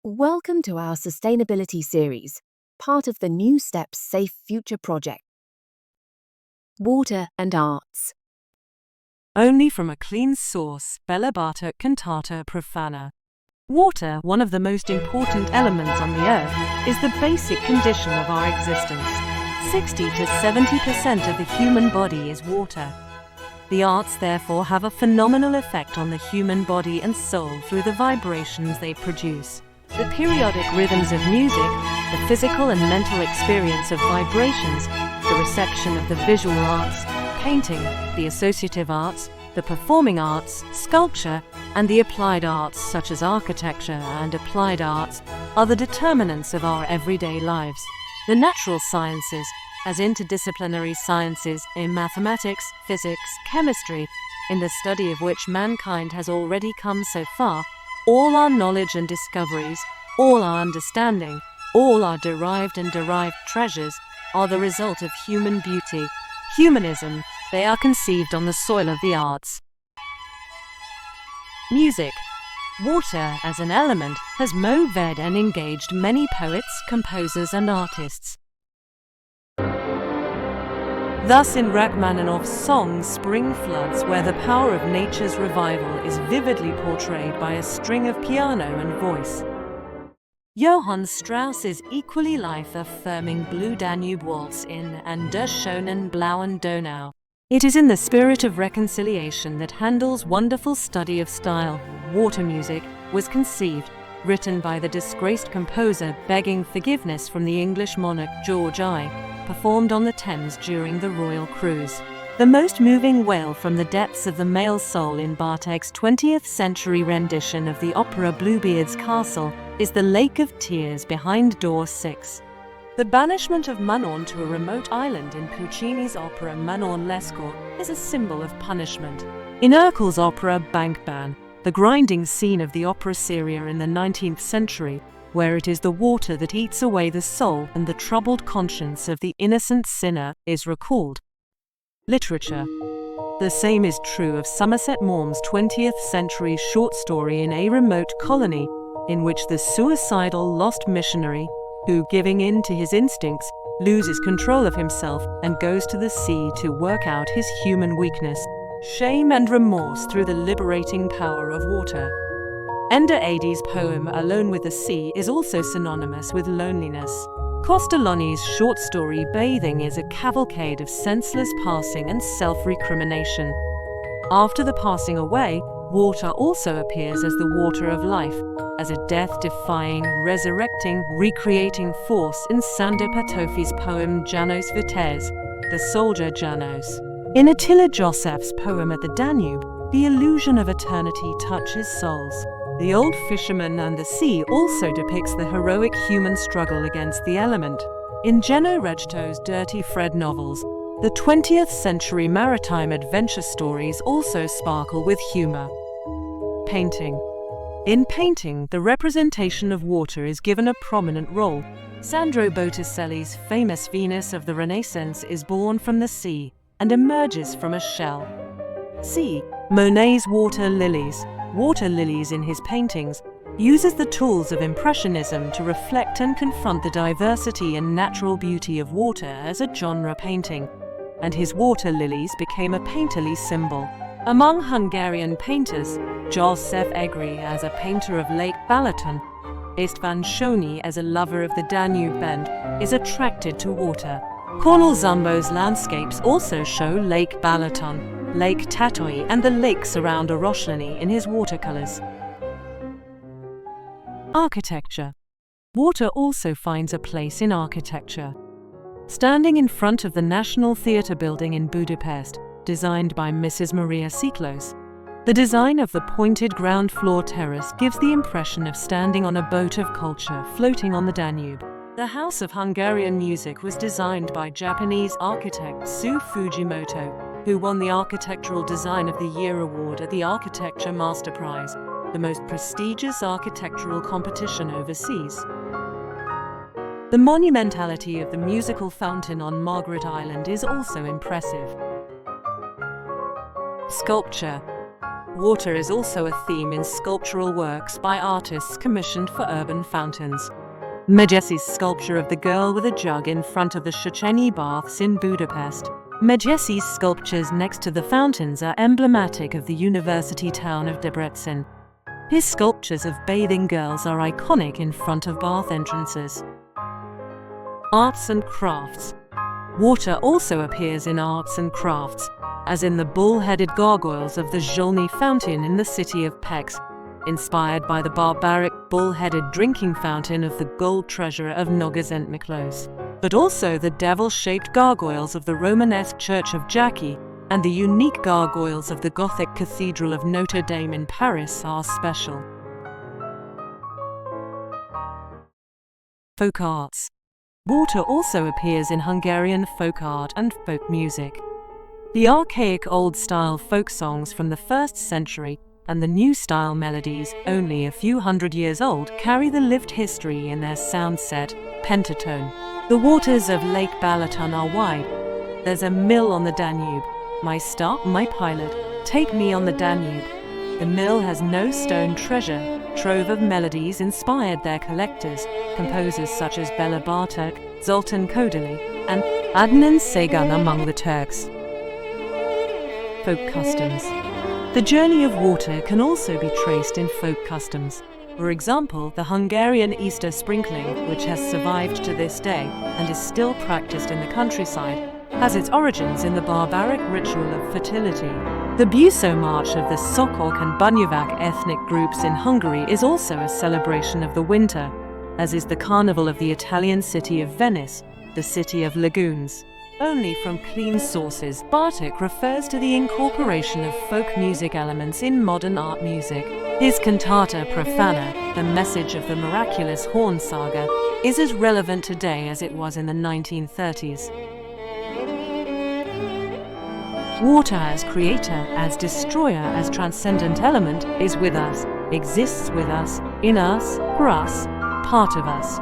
Welcome to our sustainability series, part of the New Steps Safe Future project. Water and Arts. Only from a clean source, bella bata cantata profana. Water, one of the most important elements on the earth, is the basic condition of our existence. 60 to 70% of the human body is water. The arts therefore have a phenomenal effect on the human body and soul through the vibrations they produce. The periodic rhythms of music, the physical and mental experience of vibrations, the reception of the visual arts, painting, the associative arts, the performing arts, sculpture, and the applied arts such as architecture and applied arts are the determinants of our everyday lives. The natural sciences, as interdisciplinary sciences in mathematics, physics, chemistry, in the study of which mankind has already come so far, all our knowledge and discoveries, all our understanding, all our derived and derived treasures are the result of human beauty, humanism. They are conceived on the soil of the arts. Music. Water as an element has moved and engaged many poets, composers and artists. Thus in Rachmaninoff's song Spring Floods, where the power of nature's revival is vividly portrayed by a string of piano and voice. Johann Strauss's equally life-affirming Blue Danube Waltz in And der schönen blauen Donau. It is in the spirit of reconciliation that Handel's wonderful study of style, water music, was conceived, written by the disgraced composer begging forgiveness from the English monarch George I, performed on the Thames during the royal cruise. The most moving wail from the depths of the male soul in Bartók's 20th century rendition of the opera Bluebeard's Castle is the Lake of Tears behind door 6. The banishment of Manon to a remote island in Puccini's opera Manon Lescaut is a symbol of punishment. In Urkel's opera Bankban, the grinding scene of the opera seria in the 19th century, where it is the water that eats away the soul and the troubled conscience of the innocent sinner, is recalled. Literature. The same is true of Somerset Maugham's 20th century short story In a Remote Colony, in which the suicidal lost missionary, who, giving in to his instincts, loses control of himself and goes to the sea to work out his human weakness, shame and remorse through the liberating power of water. Enda Adi's poem Alone with the Sea is also synonymous with loneliness. Costoloni's short story Bathing is a cavalcade of senseless passing and self-recrimination. After the passing away, water also appears as the water of life, as a death-defying, resurrecting, recreating force in Sandor Patofi's poem Janos Vitez, the soldier Janos. In Attila Joseph's poem At the Danube, the illusion of eternity touches souls. The Old Fisherman and the Sea also depicts the heroic human struggle against the element. In Jenno Rejto's Dirty Fred novels, the 20th century maritime adventure stories also sparkle with humor. Painting. In painting, the representation of water is given a prominent role. Sandro Botticelli's famous Venus of the Renaissance is born from the sea and emerges from a shell. See Monet's water lilies in his paintings, uses the tools of Impressionism to reflect and confront the diversity and natural beauty of water as a genre painting, and his water lilies became a painterly symbol. Among Hungarian painters, József Egri as a painter of Lake Balaton, István Sónyi as a lover of the Danube bend, is attracted to water. Cornel Zumbo's landscapes also show Lake Balaton, Lake Tatoi and the lakes around Oroshlany in his watercolors. Architecture. Water also finds a place in architecture. Standing in front of the National Theatre building in Budapest, designed by Mrs. Maria Siklos, the design of the pointed ground floor terrace gives the impression of standing on a boat of culture floating on the Danube. The House of Hungarian Music was designed by Japanese architect Sue Fujimoto, who won the Architectural Design of the Year award at the Architecture Master Prize, the most prestigious architectural competition overseas. The monumentality of the musical fountain on Margaret Island is also impressive. Sculpture. water is also a theme in sculptural works by artists commissioned for urban fountains. Medjessi's sculpture of the girl with a jug in front of the Széchenyi baths in Budapest. Medjessi's sculptures next to the fountains are emblematic of the university town of Debrecen. His sculptures of bathing girls are iconic in front of bath entrances. Arts and crafts. Water also appears in arts and crafts, as in the bull-headed gargoyles of the Zsolnyi fountain in the city of Pécs, inspired by the barbaric bull-headed drinking fountain of the gold treasurer of Nogazent Miklos, but also the devil-shaped gargoyles of the Romanesque church of Jackie and the unique gargoyles of the Gothic Cathedral of Notre Dame in Paris are special. Folk arts. Water also appears in Hungarian folk art and folk music. The archaic old-style folk songs from the 1st century and the new-style melodies, only a few hundred years old, carry the lived history in their sound set, pentatone. The waters of Lake Balaton are wide. There's a mill on the Danube. My star, my pilot, take me on the Danube. The mill has no stone treasure. Trove of melodies inspired their collectors, composers such as Bela Bartok, Zoltan Kodaly, and Adnan Saygun among the Turks. Folk customs. The journey of water can also be traced in folk customs. For example, the Hungarian Easter sprinkling, which has survived to this day and is still practiced in the countryside, has its origins in the barbaric ritual of fertility. The Buso March of the Sokok and Bunyovak ethnic groups in Hungary is also a celebration of the winter, as is the carnival of the Italian city of Venice, the city of lagoons. Only from clean sources, Bartók refers to the incorporation of folk music elements in modern art music. His cantata profana, the message of the miraculous horn saga, is as relevant today as it was in the 1930s. Water as creator, as destroyer, as transcendent element, is with us, exists with us, in us, for us, part of us.